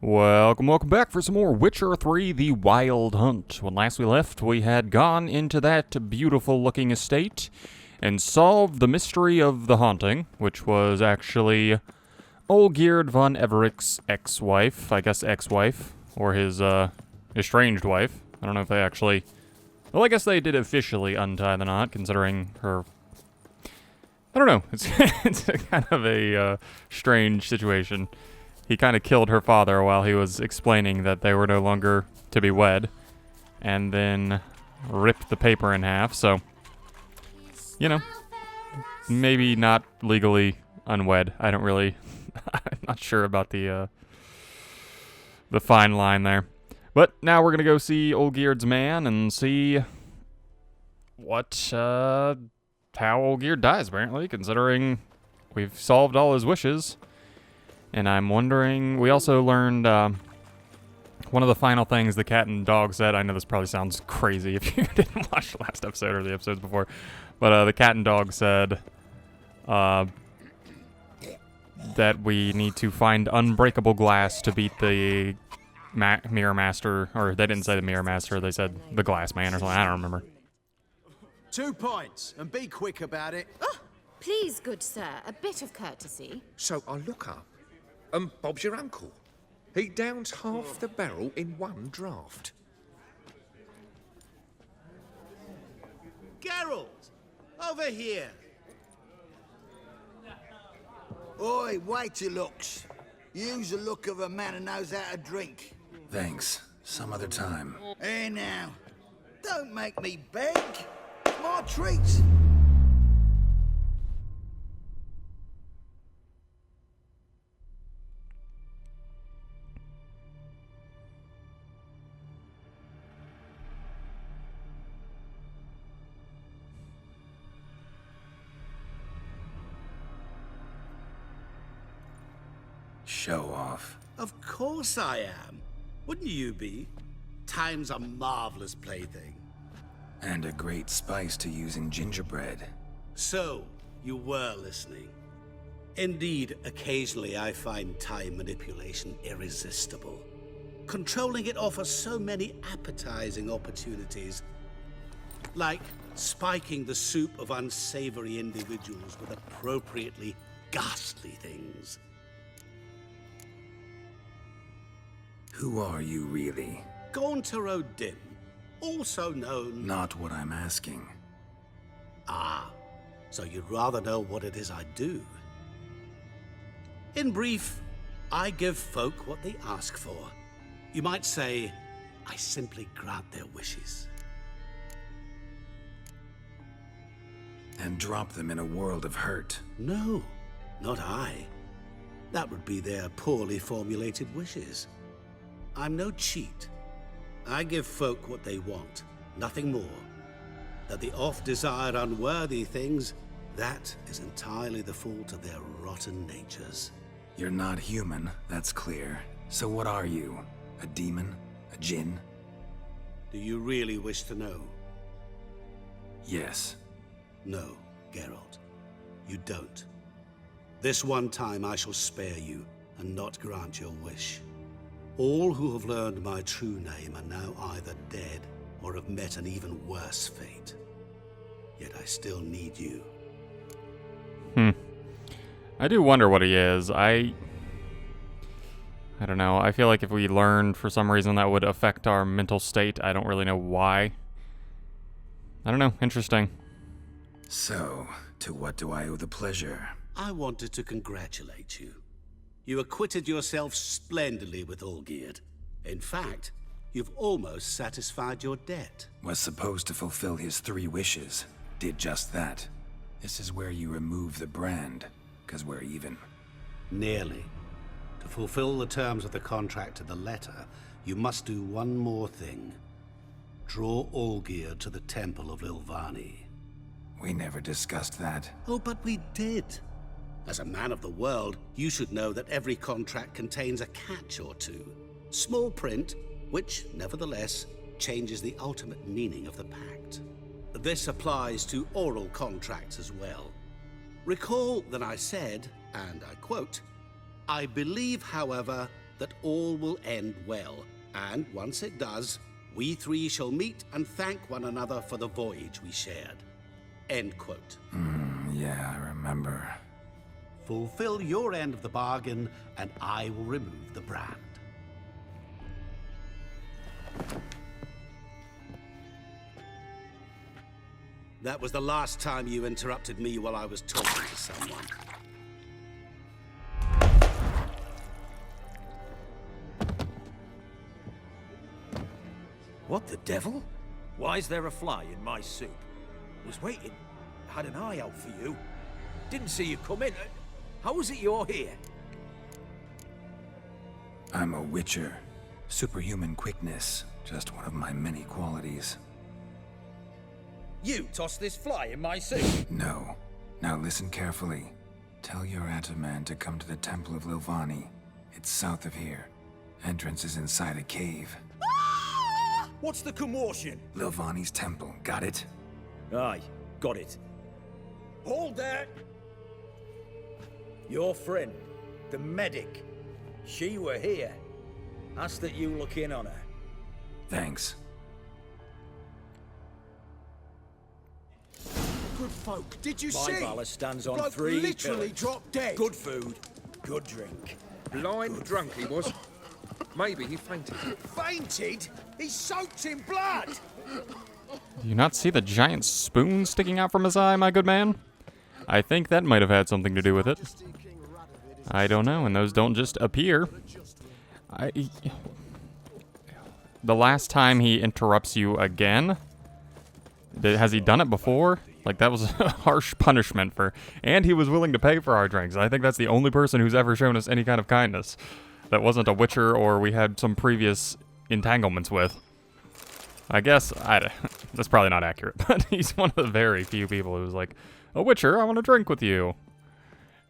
Welcome back for some more Witcher 3 The Wild Hunt. When last we left, we had gone into that beautiful-looking estate and solved the mystery of the haunting, which was actually Olgierd von Everic's ex-wife, I guess ex-wife, or his estranged wife. I don't know if they actually... Well, I guess they did officially untie the knot, considering her... I don't know, it's kind of a strange situation. He kind of killed her father while he was explaining that they were no longer to be wed, and then ripped the paper in half, so, you know, maybe not legally unwed. I don't really, I'm not sure about the fine line there. But now we're going to go see Olgierd's man and see how Olgierd dies, apparently, considering we've solved all his wishes. And I'm wondering, we also learned one of the final things the cat and dog said. I know this probably sounds crazy if you didn't watch the last episode or the episodes before. But the cat and dog said that we need to find unbreakable glass to beat the Mirror Master. Or they didn't say the Mirror Master, they said the Glass Man or something. I don't remember. 2 points, and be quick about it. Oh, please, good sir, a bit of courtesy. So I look up. Bob's your uncle. He downs half the barrel in one draft. Geralt, over here. Oi, wait your looks. Use the look of a man who knows how to drink. Thanks. Some other time. Hey now, don't make me beg. More treats. Show off. Of course I am. Wouldn't you be? Time's a marvelous plaything. And a great spice to use in gingerbread. So, you were listening. Indeed, occasionally I find time manipulation irresistible. Controlling it offers so many appetizing opportunities. Like spiking the soup of unsavory individuals with appropriately ghastly things. Who are you, really? Gaunter O'Dim, also known... Not what I'm asking. Ah, so you'd rather know what it is I do. In brief, I give folk what they ask for. You might say, I simply grant their wishes. And drop them in a world of hurt. No, not I. That would be their poorly formulated wishes. I'm no cheat. I give folk what they want, nothing more. That the oft desire unworthy things, that is entirely the fault of their rotten natures. You're not human, that's clear. So what are you? A demon? A djinn? Do you really wish to know? Yes. No, Geralt. You don't. This one time I shall spare you and not grant your wish. All who have learned my true name are now either dead or have met an even worse fate. Yet I still need you. I do wonder what he is. I don't know. I feel like if we learned for some reason that would affect our mental state. I don't really know why. I don't know. Interesting. So, to what do I owe the pleasure? I wanted to congratulate you. You acquitted yourself splendidly with Olgierd. In fact, you've almost satisfied your debt. Was supposed to fulfill his 3 wishes. Did just that. This is where you remove the brand, 'cause we're even. Nearly. To fulfill the terms of the contract to the letter, you must do one more thing. Draw Olgierd to the Temple of Lilvani. We never discussed that. Oh, but we did. As a man of the world, you should know that every contract contains a catch or two. Small print, which, nevertheless, changes the ultimate meaning of the pact. This applies to oral contracts as well. Recall that I said, and I quote, I believe, however, that all will end well. And once it does, we three shall meet and thank one another for the voyage we shared. End quote. Yeah, I remember. Fulfill your end of the bargain, and I will remove the brand. That was the last time you interrupted me while I was talking to someone. What the devil? Why is there a fly in my soup? Was waiting. Had an eye out for you. Didn't see you come in. How is it you're here? I'm a witcher. Superhuman quickness. Just one of my many qualities. You tossed this fly in my soup? No. Now listen carefully. Tell your Ataman to come to the Temple of Lilvani. It's south of here. Entrance is inside a cave. What's the commotion? Lilvani's temple, got it? Aye, got it. Hold there! Your friend, the medic, she were here. Ask that you look in on her. Thanks. Good folk, did you My see? valor stands on Bloke 3 literally pillars. dropped dead. Good food, good drink. Blind drunk he was. Maybe he fainted. Fainted? He's soaked in blood! Do you not see the giant spoon sticking out from his eye, my good man? I think that might have had something to do with it. I don't know, and those don't just appear. The last time he interrupts you again? Has he done it before? Like, that was a harsh punishment for... And he was willing to pay for our drinks. I think that's the only person who's ever shown us any kind of kindness. That wasn't a witcher or we had some previous entanglements with. I guess, that's probably not accurate, but he's one of the very few people who's like, a witcher, I want to drink with you.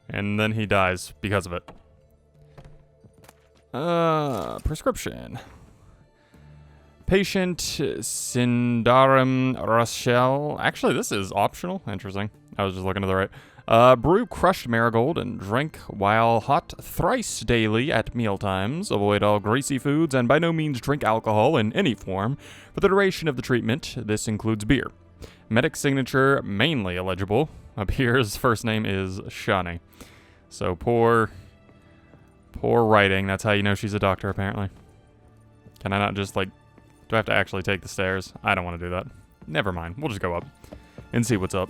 And then he dies because of it. Prescription. Patient Sindarum Rochelle. Actually, this is optional. Interesting. I was just looking to the right. Brew crushed marigold and drink while hot thrice daily at mealtimes. Avoid all greasy foods and by no means drink alcohol in any form. For the duration of the treatment, this includes beer. Medic signature mainly illegible. Up here, his first name is Shani. So poor writing. That's how you know she's a doctor, apparently. Can I not just, like... Do I have to actually take the stairs? I don't want to do that. Never mind. We'll just go up and see what's up.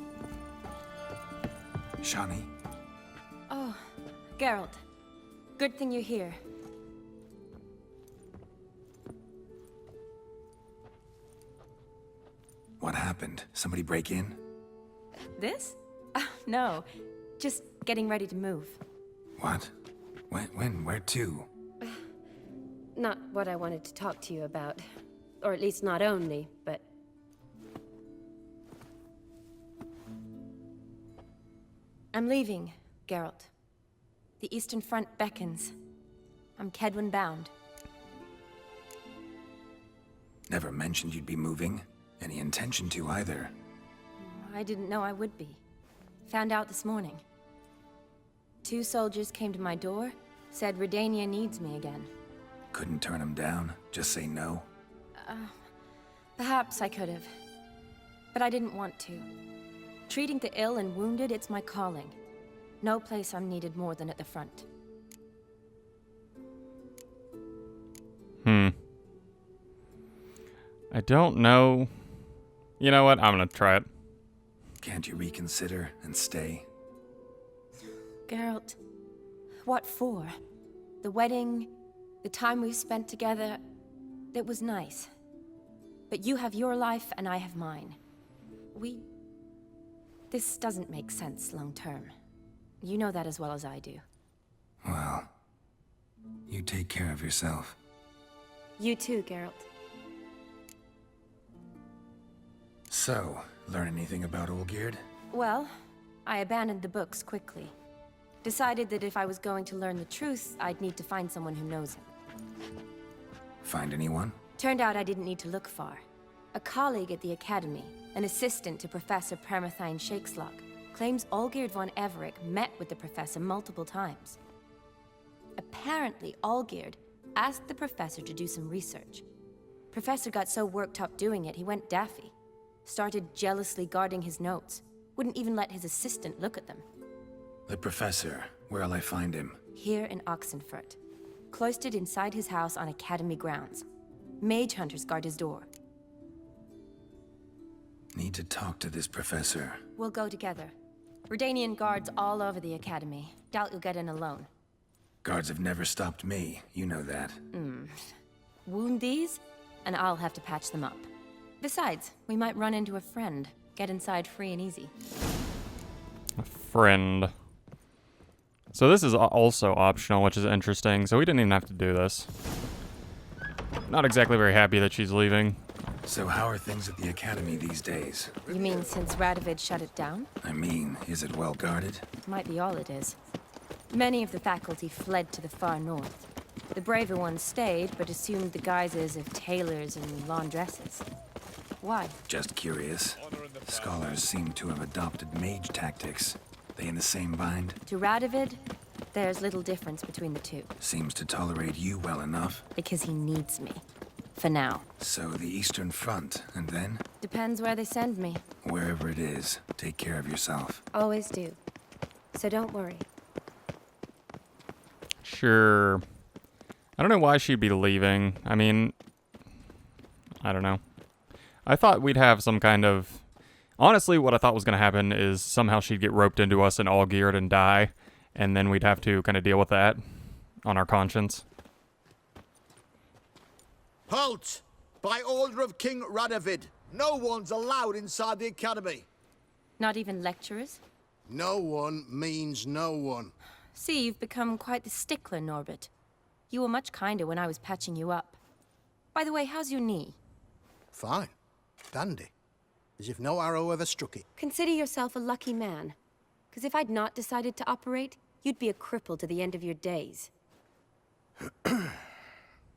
Shani? Oh, Geralt. Good thing you're here. What happened? Somebody break in? This? No. Just getting ready to move. What? When? Where to? Not what I wanted to talk to you about. Or at least not only, but... I'm leaving, Geralt. The Eastern Front beckons. I'm Kedwin bound. Never mentioned you'd be moving. Any intention to either. I didn't know I would be. Found out this morning. 2 soldiers came to my door, said Redania needs me again. Couldn't turn him down? Just say no? Perhaps I could have. But I didn't want to. Treating the ill and wounded, it's my calling. No place I'm needed more than at the front. I don't know. You know what? I'm gonna try it. Can't you reconsider and stay? Geralt, what for? The wedding, the time we've spent together, it was nice. But you have your life and I have mine. This doesn't make sense long term. You know that as well as I do. Well, you take care of yourself. You too, Geralt. So, learn anything about Olgierd? Well, I abandoned the books quickly. Decided that if I was going to learn the truth, I'd need to find someone who knows him. Find anyone? Turned out I didn't need to look far. A colleague at the Academy, an assistant to Professor Permathine Shakeslog, claims Olgierd von Everec met with the professor multiple times. Apparently, Allgeared asked the professor to do some research. Professor got so worked up doing it, he went daffy. Started jealously guarding his notes. Wouldn't even let his assistant look at them. The professor, where'll I find him? Here in Oxenfurt. Cloistered inside his house on Academy grounds. Mage hunters guard his door. Need to talk to this professor. We'll go together. Redanian guards all over the Academy. Doubt you'll get in alone. Guards have never stopped me, you know that. Wound these, and I'll have to patch them up. Besides, we might run into a friend. Get inside free and easy. A friend. So this is also optional, which is interesting. So we didn't even have to do this. Not exactly very happy that she's leaving. So how are things at the Academy these days? You mean since Radovid shut it down? I mean, is it well guarded? Might be all it is. Many of the faculty fled to the far north. The braver ones stayed, but assumed the guises of tailors and laundresses. Why? Just curious. Scholars seem to have adopted mage tactics. They in the same bind? To Radovid, there's little difference between the two. Seems to tolerate you well enough. Because he needs me. For now. So the Eastern Front, and then? Depends where they send me. Wherever it is, take care of yourself. Always do. So don't worry. Sure. I don't know why she'd be leaving. I mean, I don't know. I thought we'd have some kind of... Honestly, what I thought was going to happen is somehow she'd get roped into us and all geared and die, and then we'd have to kind of deal with that on our conscience. Halt! By order of King Radovid, no one's allowed inside the Academy. Not even lecturers? No one means no one. See, you've become quite the stickler, Norbert. You were much kinder when I was patching you up. By the way, how's your knee? Fine. Dandy. As if no arrow ever struck it. Consider yourself a lucky man. Because if I'd not decided to operate, you'd be a cripple to the end of your days.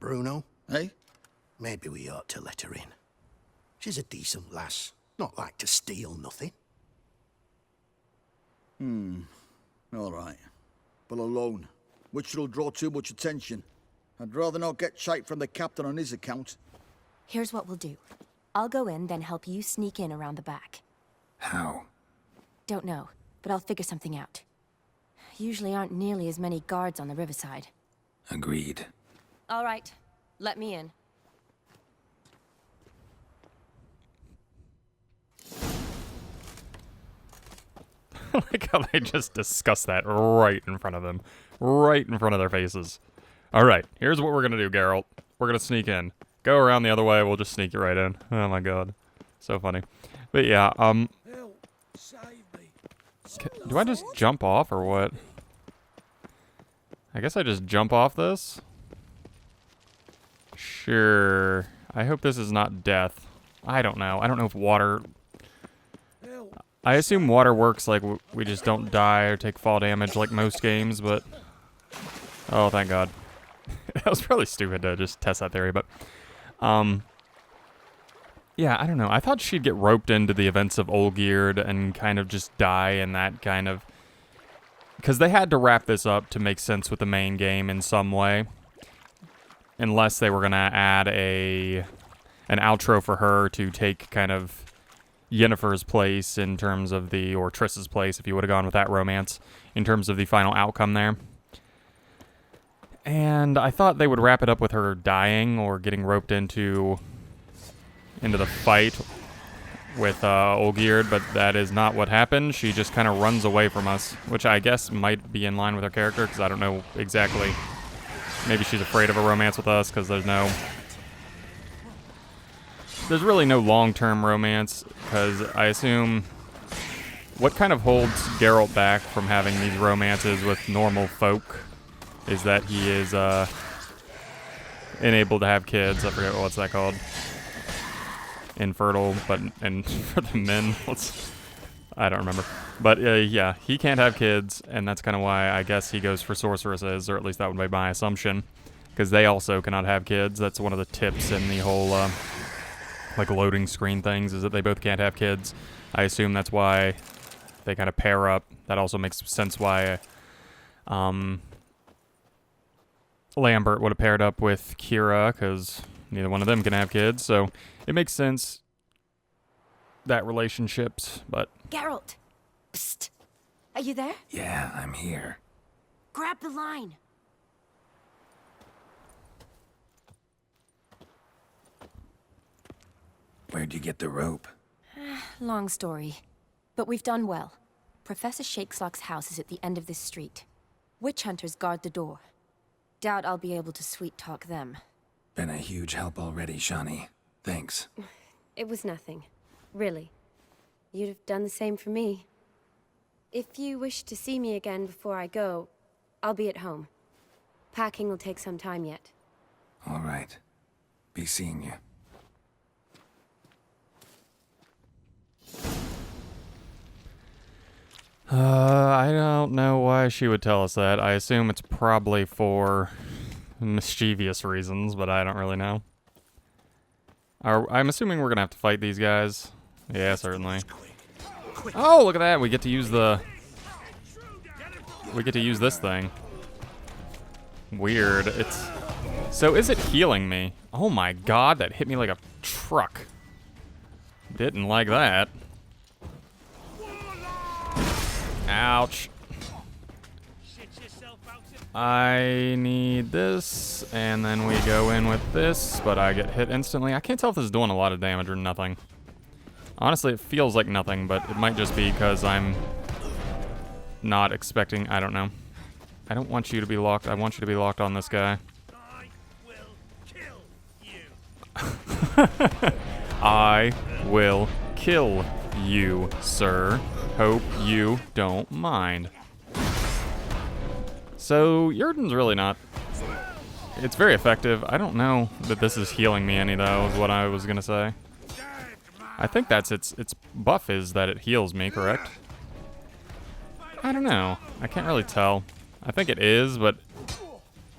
Bruno, eh? Maybe we ought to let her in. She's a decent lass. Not like to steal nothing. All right. But alone, which will draw too much attention. I'd rather not get shite from the captain on his account. Here's what we'll do. I'll go in, then help you sneak in around the back. How? Don't know, but I'll figure something out. Usually aren't nearly as many guards on the riverside. Agreed. All right, let me in. Like how they just discussed that right in front of them. Right in front of their faces. Alright, here's what we're gonna do, Geralt. We're gonna sneak in. Go around the other way, we'll just sneak you right in. Oh my god. So funny. But yeah, do I just jump off or what? I guess I just jump off this? Sure. I hope this is not death. I don't know. I don't know if water... I assume water works like we just don't die or take fall damage like most games, but... Oh, thank God. That was probably stupid to just test that theory, but... Yeah, I don't know. I thought she'd get roped into the events of Olgierd and kind of just die in that kind of... Because they had to wrap this up to make sense with the main game in some way. Unless they were going to add an outro for her to take kind of Yennefer's place in terms of the... Or Triss's place, if you would have gone with that romance, in terms of the final outcome there. And I thought they would wrap it up with her dying or getting roped into the fight with Olgierd, but that is not what happened. She just kind of runs away from us, which I guess might be in line with her character, because I don't know exactly. Maybe she's afraid of a romance with us, because there's really no long-term romance, because I assume what kind of holds Geralt back from having these romances with normal folk is that he is unable to have kids. I forget what's that called. Infertile, and for the men, I don't remember. But yeah, he can't have kids, and that's kind of why I guess he goes for sorceresses, or at least that would be my assumption, because they also cannot have kids. That's one of the tips in the whole like loading screen things, is that they both can't have kids. I assume that's why they kind of pair up. That also makes sense why Lambert would have paired up with Kira, because neither one of them can have kids, so it makes sense that relationships, but... Geralt! Psst! Are you there? Yeah, I'm here. Grab the line! Where'd you get the rope? Long story. But we've done well. Professor Shakeslock's house is at the end of this street. Witch hunters guard the door. Doubt I'll be able to sweet-talk them. Been a huge help already, Shani. Thanks. It was nothing. Really. You'd have done the same for me. If you wish to see me again before I go, I'll be at home. Packing will take some time yet. All right. Be seeing you. I don't know why she would tell us that. I assume it's probably for mischievous reasons, but I don't really know. I'm assuming we're gonna have to fight these guys. Yeah, certainly. Oh, look at that! We get to use the... We get to use this thing. Weird. It's... So is it healing me? Oh my god, that hit me like a truck. Didn't like that. Ouch. I need this, and then we go in with this, but I get hit instantly. I can't tell if this is doing a lot of damage or nothing. Honestly, it feels like nothing, but it might just be because I'm not expecting... I don't know. I don't want you to be locked. I want you to be locked on this guy. I will kill you. I will kill you, sir. Hope you don't mind. So, Yrden's really not... It's very effective. I don't know that this is healing me any, though, is what I was gonna say. I think that's its buff is that it heals me, correct? I don't know. I can't really tell. I think it is, but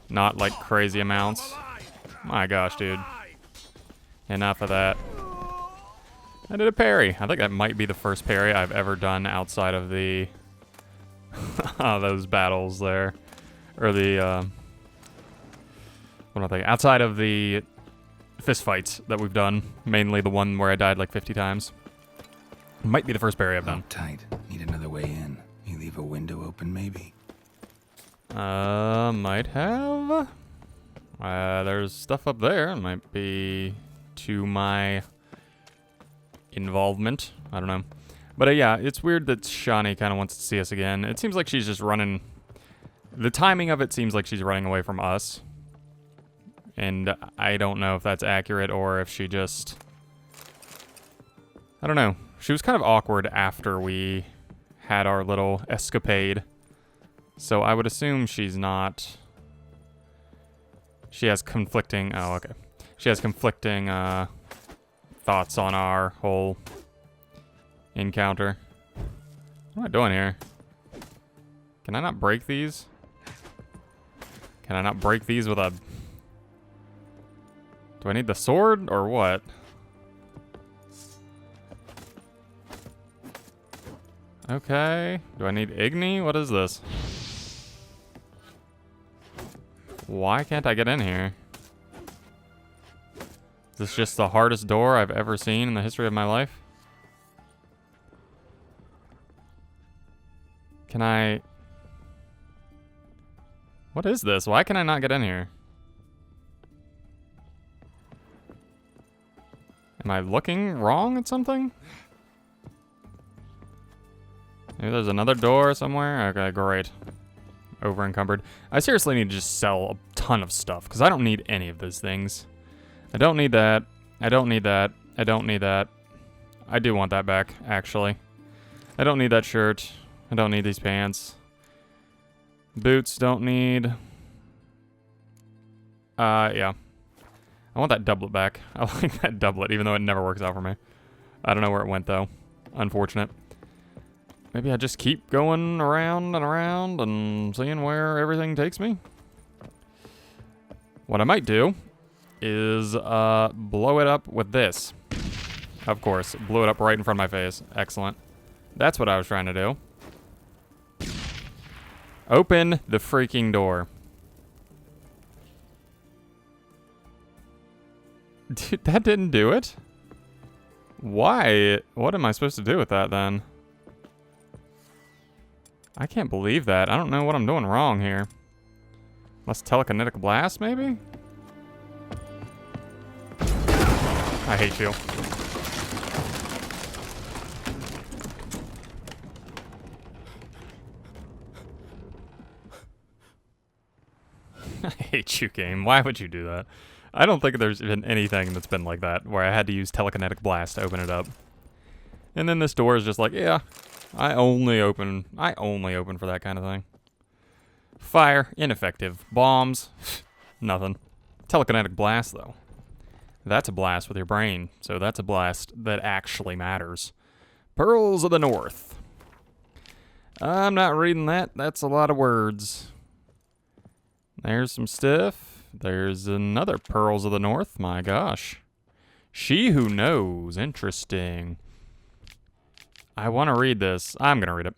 not like crazy amounts. My gosh, dude. Enough of that. I did a parry. I think that might be the first parry I've ever done outside of the... those battles there. Or the, what am I thinking? Outside of the fist fights that we've done. Mainly the one where I died like 50 times. Might be the first parry I've done. Tight. Need another way in. You leave a window open, maybe? Might have. There's stuff up there. It might be to my involvement. I don't know. But yeah, it's weird that Shani kind of wants to see us again. It seems like she's just running... The timing of it seems like she's running away from us. And I don't know if that's accurate or if she just... I don't know. She was kind of awkward after we had our little escapade. So I would assume she's not... She has conflicting... Oh, okay. She has conflicting thoughts on our whole encounter. What am I doing here? Can I not break these? Can I not break these with a... Do I need the sword or what? Okay. Do I need Igni? What is this? Why can't I get in here? Is this just the hardest door I've ever seen in the history of my life? Can I... What is this? Why can I not get in here? Am I looking wrong at something? Maybe there's another door somewhere? Okay, great. Over encumbered. I seriously need to just sell a ton of stuff, because I don't need any of those things. I don't need that. I don't need that. I don't need that. I do want that back, actually. I don't need that shirt. I don't need these pants. Boots, don't need. Yeah. I want that doublet back. I like that doublet, even though it never works out for me. I don't know where it went, though. Unfortunate. Maybe I just keep going around and seeing where everything takes me. What I might do is blow it up with this. Of course, blew it up right in front of my face. Excellent. That's what I was trying to do. Open the freaking door. Dude, that didn't do it? Why? What am I supposed to do with that, then? I can't believe that. I don't know what I'm doing wrong here. Less telekinetic blast, maybe? I hate you. I hate you, game. Why would you do that? I don't think there's been anything that's been like that, where I had to use telekinetic blast to open it up. And then this door is just like, yeah, I only open for that kind of thing. Fire, ineffective. Bombs, nothing. Telekinetic blast, though. That's a blast with your brain, so that's a blast that actually matters. Pearls of the North. I'm not reading that. That's a lot of words. There's some stuff. There's another Pearls of the North. My gosh. She Who Knows. Interesting. I want to read this. I'm going to read it.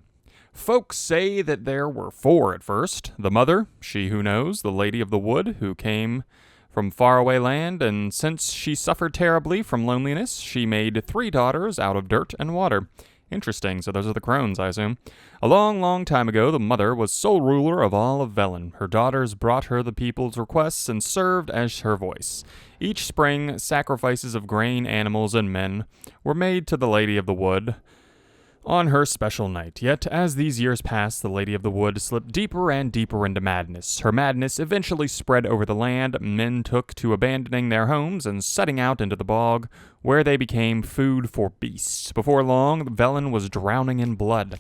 Folks say that there were 4 at first. The mother, She Who Knows, the Lady of the Wood, who came from faraway land, and since she suffered terribly from loneliness, she made 3 daughters out of dirt and water. Interesting, so those are the crones, I assume. A long, long time ago, the mother was sole ruler of all of Velen. Her daughters brought her the people's requests and served as her voice. Each spring, sacrifices of grain, animals, and men were made to the Lady of the Wood on her special night. Yet, as these years passed, the Lady of the Wood slipped deeper and deeper into madness. Her madness eventually spread over the land. Men took to abandoning their homes and setting out into the bog, where they became food for beasts. Before long, Velen was drowning in blood.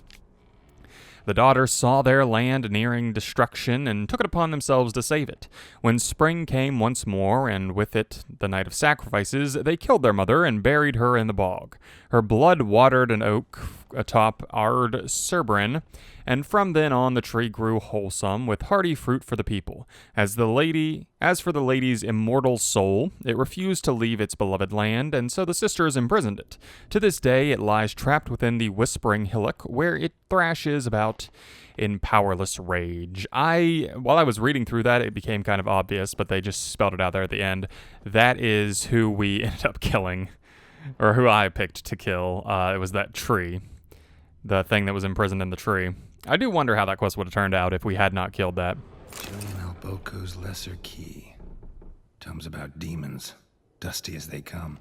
The daughters saw their land nearing destruction and took it upon themselves to save it. When spring came once more, and with it the night of sacrifices, they killed their mother and buried her in the bog. Her blood watered an oak atop Ard Cerbrin, and from then on the tree grew wholesome, with hearty fruit for the people. As for the lady's immortal soul, it refused to leave its beloved land, and so the sisters imprisoned it. To this day, it lies trapped within the Whispering Hillock, where it thrashes about in powerless rage. While I was reading through that, it became kind of obvious, but they just spelled it out there at the end. That is who we ended up killing, or who I picked to kill. It was that tree, the thing that was imprisoned in the tree. I do wonder how that quest would have turned out if we had not killed that. Julian Alboco's Lesser Key. Tomes about demons, dusty as they come.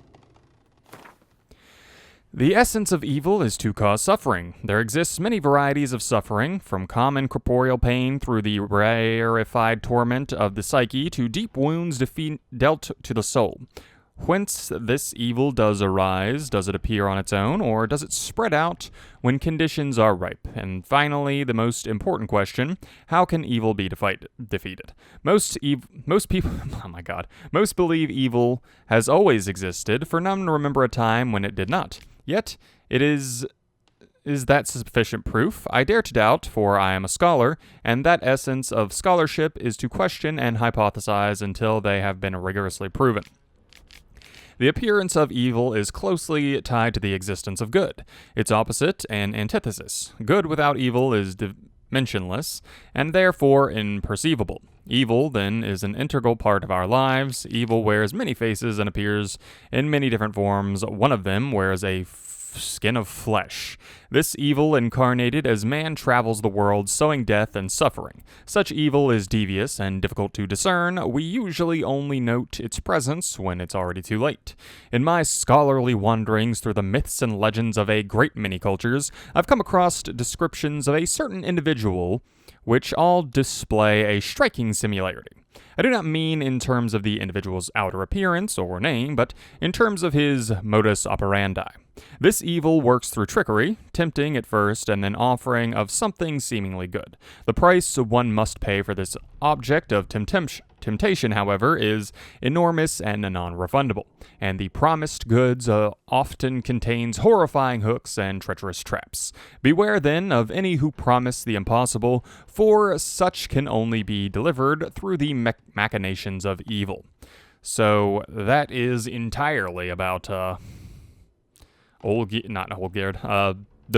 The essence of evil is to cause suffering. There exists many varieties of suffering, from common corporeal pain through the rarefied torment of the psyche to deep wounds dealt to the soul. Whence this evil does arise? Does it appear on its own, or does it spread out when conditions are ripe? And finally, the most important question, how can evil be defeated? Most people, oh my god, most believe evil has always existed, for none remember a time when it did not. Yet, is that sufficient proof? I dare to doubt, for I am a scholar, and that essence of scholarship is to question and hypothesize until they have been rigorously proven. The appearance of evil is closely tied to the existence of good, its opposite and antithesis. Good without evil is dimensionless, and therefore imperceivable. Evil, then, is an integral part of our lives. Evil wears many faces and appears in many different forms. One of them wears a skin of flesh. This evil incarnated as man travels the world, sowing death and suffering. Such evil is devious and difficult to discern. We usually only note its presence when it's already too late. In my scholarly wanderings through the myths and legends of a great many cultures, I've come across descriptions of a certain individual which all display a striking similarity. I do not mean in terms of the individual's outer appearance or name, but in terms of his modus operandi. This evil works through trickery, tempting at first and then offering of something seemingly good. The price one must pay for this object of temptation, however, is enormous and non-refundable, and the promised goods often contains horrifying hooks and treacherous traps. Beware then of any who promise the impossible, for such can only be delivered through the machinations of evil. So that is entirely about the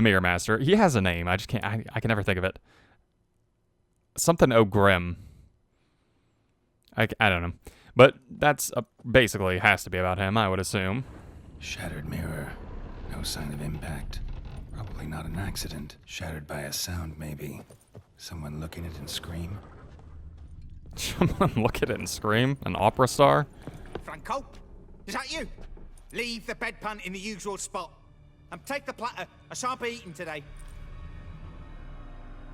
Mirror Master. He has a name. I just can't. I can never think of it. Something O'Grim. I don't know. But that's basically has to be about him, I would assume. Shattered mirror. No sign of impact. Probably not an accident. Shattered by a sound, maybe. Someone look at it and scream. Someone look at it and scream? An opera star? Franco? Is that you? Leave the bedpan in the usual spot. And take the platter. I shan't be eating today.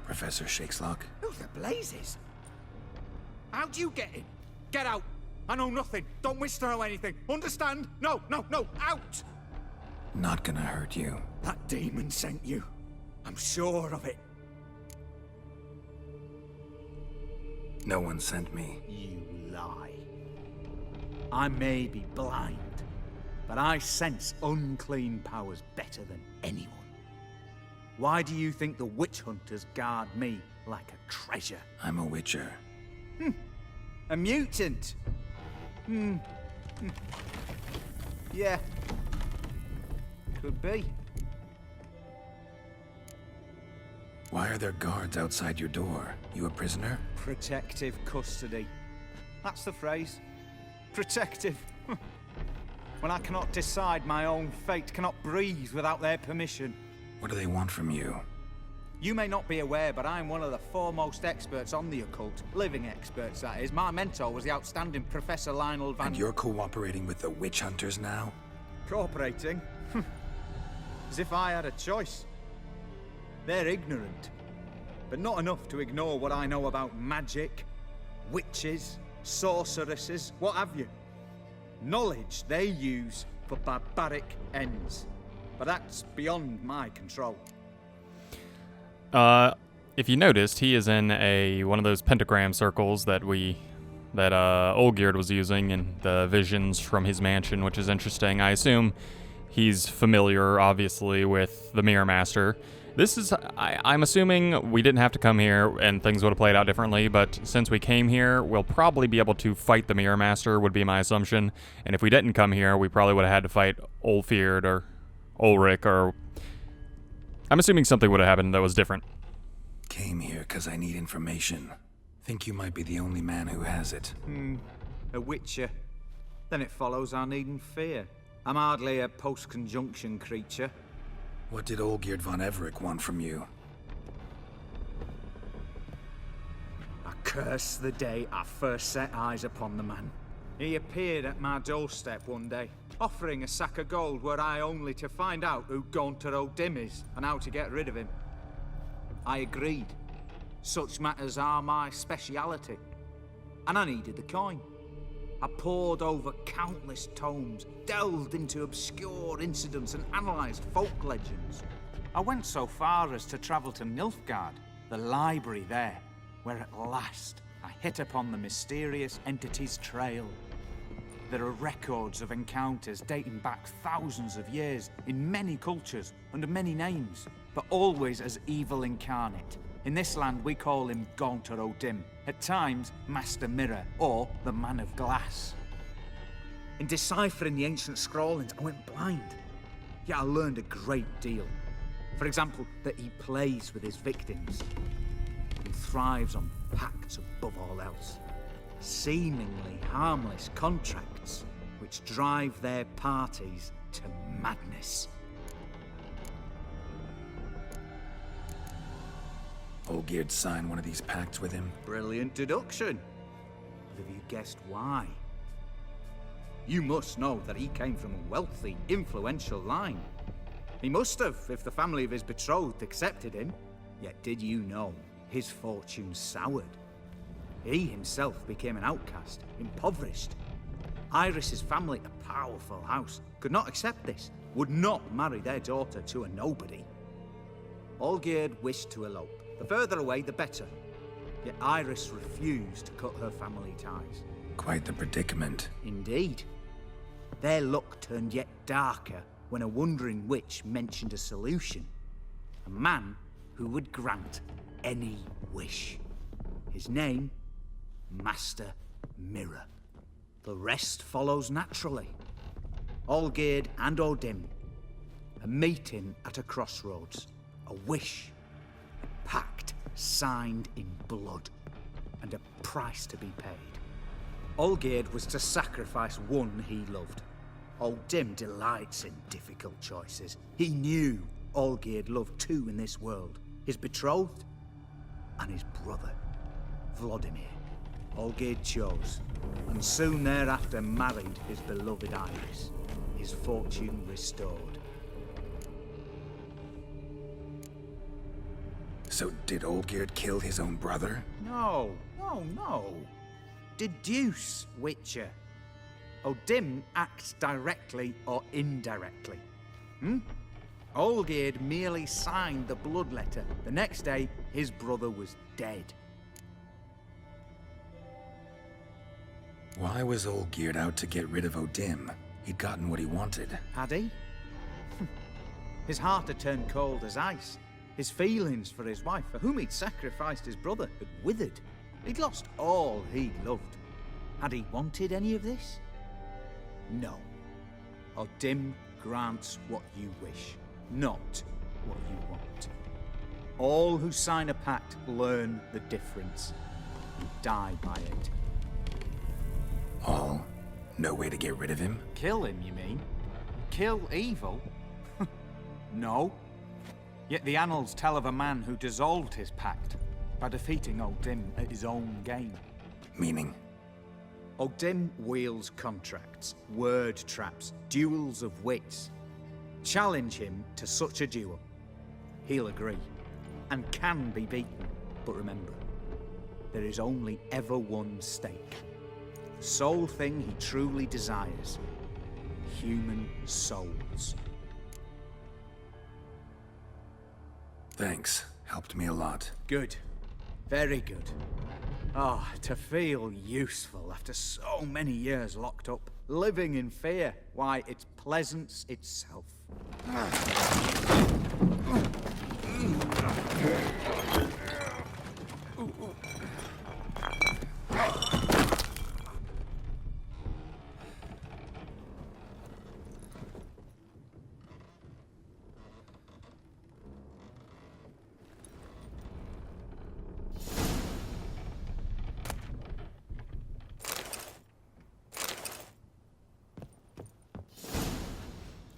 Professor Shakeslock? Who the blazes? How do you get in? Get out. I know nothing. Don't wish to know anything. Understand? No, no, no. Out! Not gonna hurt you. That demon sent you. I'm sure of it. No one sent me. You lie. I may be blind, but I sense unclean powers better than anyone. Why do you think the witch hunters guard me like a treasure? I'm a witcher. A mutant? Yeah. Could be. Why are there guards outside your door? You a prisoner? Protective custody. That's the phrase. Protective. When I cannot decide my own fate, cannot breathe without their permission. What do they want from you? You may not be aware, but I'm one of the foremost experts on the occult. Living experts, that is. My mentor was the outstanding Professor Lionel Van... And you're cooperating with the witch hunters now? Cooperating? As if I had a choice. They're ignorant, but not enough to ignore what I know about magic, witches, sorceresses, what have you. Knowledge they use for barbaric ends. But that's beyond my control. If you noticed, he is in one of those pentagram circles that Olgierd was using in the visions from his mansion, which is interesting. I assume he's familiar, obviously, with the Mirror Master. This is, I'm assuming we didn't have to come here and things would have played out differently, but since we came here, we'll probably be able to fight the Mirror Master, would be my assumption. And if we didn't come here, we probably would have had to fight Olfeard or Ulrich, or... I'm assuming something would have happened that was different. Came here because I need information. Think you might be the only man who has it. A witcher. Then it follows I needn't fear. I'm hardly a post-conjunction creature. What did Olgierd von Everec want from you? I curse the day I first set eyes upon the man. He appeared at my doorstep one day, offering a sack of gold were I only to find out who Gaunter O'Dim is and how to get rid of him. I agreed. Such matters are my speciality. And I needed the coin. I pored over countless tomes, delved into obscure incidents and analysed folk legends. I went so far as to travel to Nilfgaard, the library there, where at last I hit upon the mysterious entity's trail. There are records of encounters dating back thousands of years in many cultures under many names, but always as evil incarnate. In this land, we call him Gaunter O'Dim, at times Master Mirror, or the Man of Glass. In deciphering the ancient scrawlings, I went blind. Yet I learned a great deal. For example, that he plays with his victims and thrives on pacts above all else. Seemingly harmless contracts which drive their parties to madness. Olgierd signed one of these pacts with him? Brilliant deduction. But have you guessed why? You must know that he came from a wealthy, influential line. He must have, if the family of his betrothed accepted him. Yet did you know his fortune soured? He himself became an outcast, impoverished. Iris's family, a powerful house, could not accept this, would not marry their daughter to a nobody. Olgierd wished to elope. The further away, the better. Yet Iris refused to cut her family ties. Quite the predicament. Indeed. Their luck turned yet darker when a wandering witch mentioned a solution. A man who would grant any wish. His name, Master Mirror. The rest follows naturally. Olgierd and O'Dim. A meeting at a crossroads. A wish. A pact signed in blood. And a price to be paid. Olgierd was to sacrifice one he loved. Old Dim delights in difficult choices. He knew Olgierd loved two in this world, his betrothed and his brother, Vladimir. Olgierd chose, and soon thereafter married his beloved Iris, his fortune restored. So did Olgierd kill his own brother? No. Deduce, Witcher. Odim acts directly or indirectly. Olgierd merely signed the blood letter. The next day, his brother was dead. Why was Olgierd out to get rid of Odim? He'd gotten what he wanted. Had he? His heart had turned cold as ice. His feelings for his wife, for whom he'd sacrificed his brother, had withered. He'd lost all he loved. Had he wanted any of this? No. Odim grants what you wish, not what you want. All who sign a pact learn the difference and die by it. All? No way to get rid of him? Kill him, you mean? Kill evil? No. Yet the annals tell of a man who dissolved his pact by defeating Odim at his own game. Meaning? Odim wields contracts, word traps, duels of wits. Challenge him to such a duel. He'll agree, and can be beaten. But remember, there is only ever one stake. The sole thing he truly desires. Human souls. Thanks. Helped me a lot. Good. Very good. Oh, to feel useful after so many years locked up, living in fear. Why, it's pleasance itself.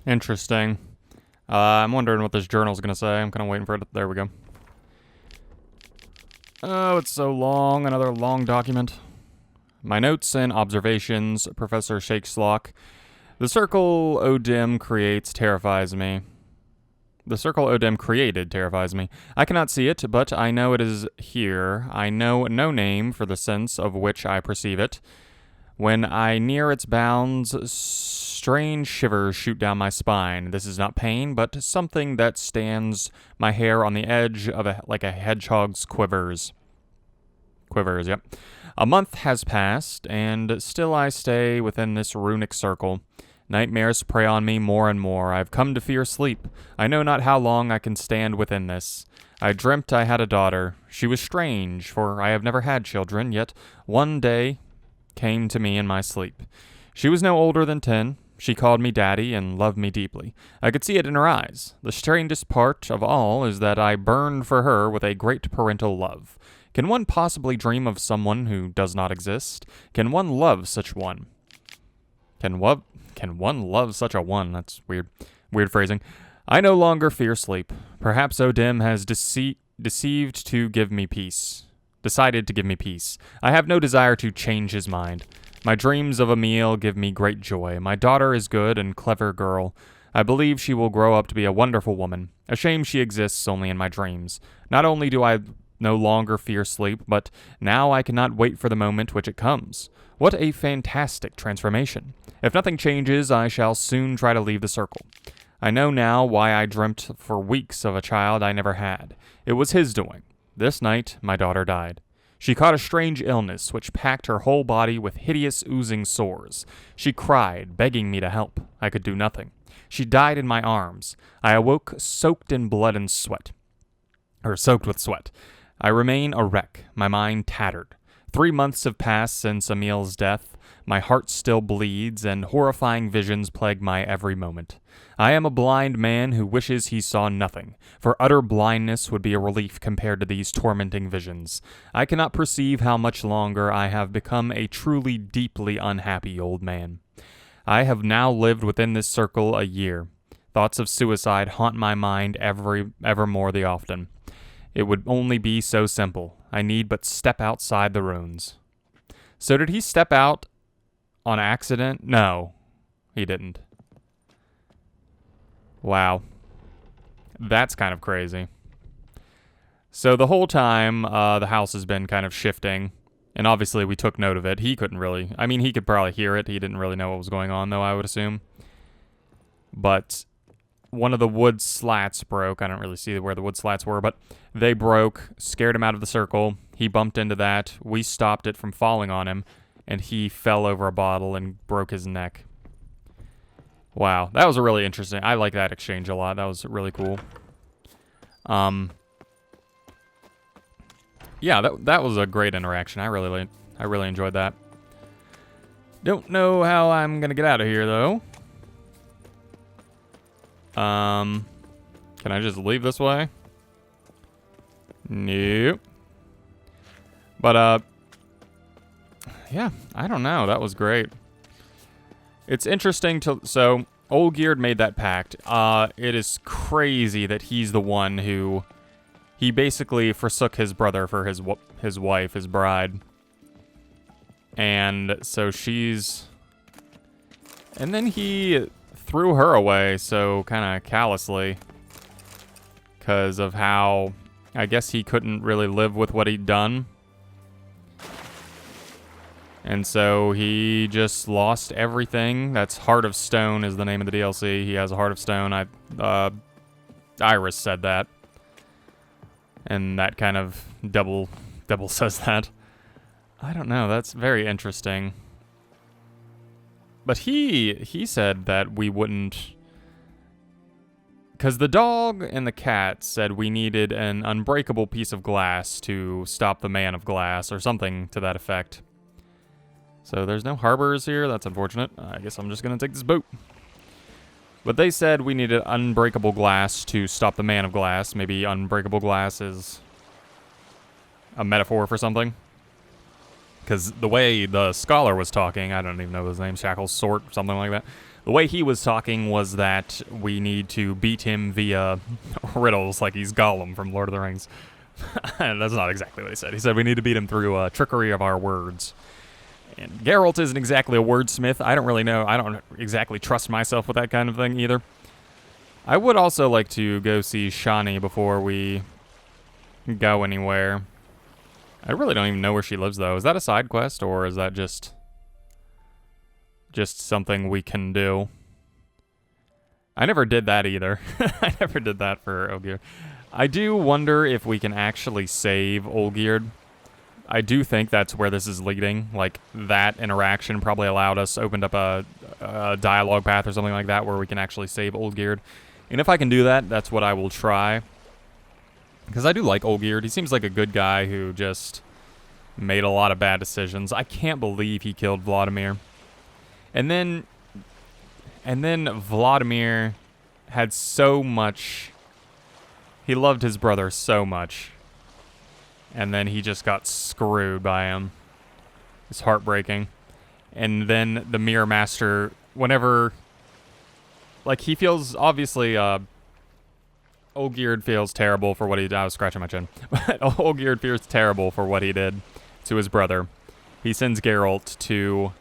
Interesting. I'm wondering what this journal's gonna say. I'm kind of waiting for it. There we go. Oh, it's so long. Another long document. My notes and observations, Professor Shakeslock. The circle Odim creates terrifies me. The circle Odim created terrifies me. I cannot see it, but I know it is here. I know no name for the sense of which I perceive it. When I near its bounds, strange shivers shoot down my spine. This is not pain, but something that stands my hair on the edge of like a hedgehog's quivers. Quivers, yep. A month has passed, and still I stay within this runic circle. Nightmares prey on me more and more. I've come to fear sleep. I know not how long I can stand within this. I dreamt I had a daughter. She was strange, for I have never had children, yet one day came to me in my sleep. She was no older than 10. She called me daddy and loved me deeply. I could see it in her eyes. The strangest part of all is that I burned for her with a great parental love. Can one possibly dream of someone who does not exist? Can one love such one? Can one love such a one? That's weird. Weird phrasing. I no longer fear sleep. Perhaps Odim has deceived to give me peace. Decided to give me peace. I have no desire to change his mind. My dreams of Emil give me great joy. My daughter is good and clever girl. I believe she will grow up to be a wonderful woman. A shame she exists only in my dreams. Not only do I no longer fear sleep, but now I cannot wait for the moment which it comes. What a fantastic transformation. If nothing changes, I shall soon try to leave the circle. I know now why I dreamt for weeks of a child I never had. It was his doing. This night, my daughter died. She caught a strange illness which packed her whole body with hideous oozing sores. She cried, begging me to help. I could do nothing. She died in my arms. I awoke soaked in blood and sweat. Soaked with sweat. I remain a wreck, my mind tattered. 3 months have passed since Emil's death. My heart still bleeds, and horrifying visions plague my every moment. I am a blind man who wishes he saw nothing, for utter blindness would be a relief compared to these tormenting visions. I cannot perceive how much longer I have become a truly deeply unhappy old man. I have now lived within this circle a year. Thoughts of suicide haunt my mind ever more the often. It would only be so simple. I need but step outside the ruins. So did he step out on accident? No, he didn't. Wow. That's kind of crazy. So the whole time, the house has been kind of shifting. And obviously we took note of it. He couldn't really... I mean, he could probably hear it. He didn't really know what was going on, though, I would assume. But one of the wood slats broke. I don't really see where the wood slats were, but they broke, scared him out of the circle. He bumped into that. We stopped it from falling on him, and he fell over a bottle and broke his neck. Wow, that was a really interesting... I like that exchange a lot. That was really cool. Yeah, that was a great interaction. I really enjoyed that. Don't know how I'm gonna get out of here, though. Can I just leave this way? Nope. But, yeah, I don't know. That was great. It's interesting to... So, Olgierd made that pact. It is crazy that he's the one who... He basically forsook his brother for his wife, his bride. And so she's... And then he threw her away so kind of callously. Because of how... I guess he couldn't really live with what he'd done. And so he just lost everything. That's Heart of Stone is the name of the DLC. He has a Heart of Stone. Iris said that. And that kind of double says that. I don't know. That's very interesting. But he said that we wouldn't... Because the dog and the cat said we needed an unbreakable piece of glass to stop the man of glass, or something to that effect. So there's no harbors here. That's unfortunate. I guess I'm just going to take this boat. But they said we needed unbreakable glass to stop the man of glass. Maybe unbreakable glass is a metaphor for something. Because the way the scholar was talking, I don't even know his name, Shackles, Sort, something like that. The way he was talking was that we need to beat him via riddles, like he's Gollum from Lord of the Rings. That's not exactly what he said. He said we need to beat him through trickery of our words. And Geralt isn't exactly a wordsmith. I don't really know. I don't exactly trust myself with that kind of thing either. I would also like to go see Shani before we go anywhere. I really don't even know where she lives, though. Is that a side quest, or is that just something we can do? I never did that either. I never did that for Olgierd. I do wonder if we can actually save Olgierd. I do think that's where this is leading. Like, that interaction probably opened up a dialogue path or something like that where we can actually save Olgierd. And if I can do that, that's what I will try. Because I do like Olgierd. He seems like a good guy who just made a lot of bad decisions. I can't believe he killed Vladimir. And then Vladimir had so much... He loved his brother so much. And then he just got screwed by him. It's heartbreaking. And then the Mirror Master, whenever... Like, he feels, obviously, Olgierd feels terrible for what he did. I was scratching my chin. But Olgierd feels terrible for what he did to his brother. He sends Geralt to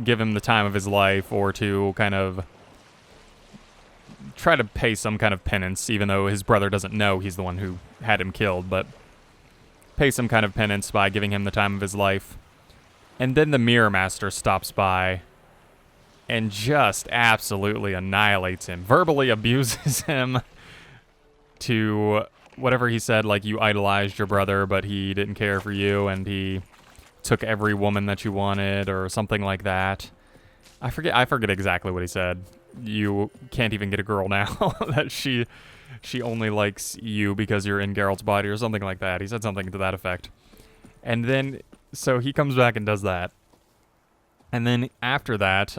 give him the time of his life, or to kind of try to pay some kind of penance, even though his brother doesn't know he's the one who had him killed, but pay some kind of penance by giving him the time of his life. And then the Mirror Master stops by and just absolutely annihilates him, verbally abuses him to whatever he said, like, you idolized your brother, but he didn't care for you, and he took every woman that you wanted, or something like that. I forget exactly what he said. You can't even get a girl now. That she only likes you because you're in Geralt's body, or something like that. He said something to that effect. And then, so he comes back and does that. And then after that,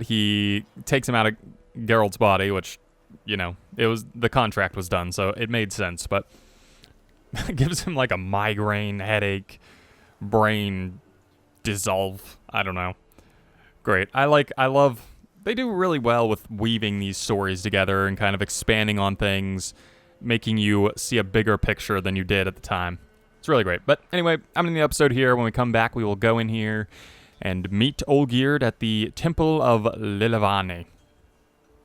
he takes him out of Geralt's body, which, you know, the contract was done, so it made sense. But gives him like a migraine, headache, brain dissolve. I don't know. Great. I love. They do really well with weaving these stories together and kind of expanding on things, making you see a bigger picture than you did at the time. It's really great. But anyway, I'm in the episode here. When we come back, we will go in here and meet Olgierd at the Temple of Lilivani.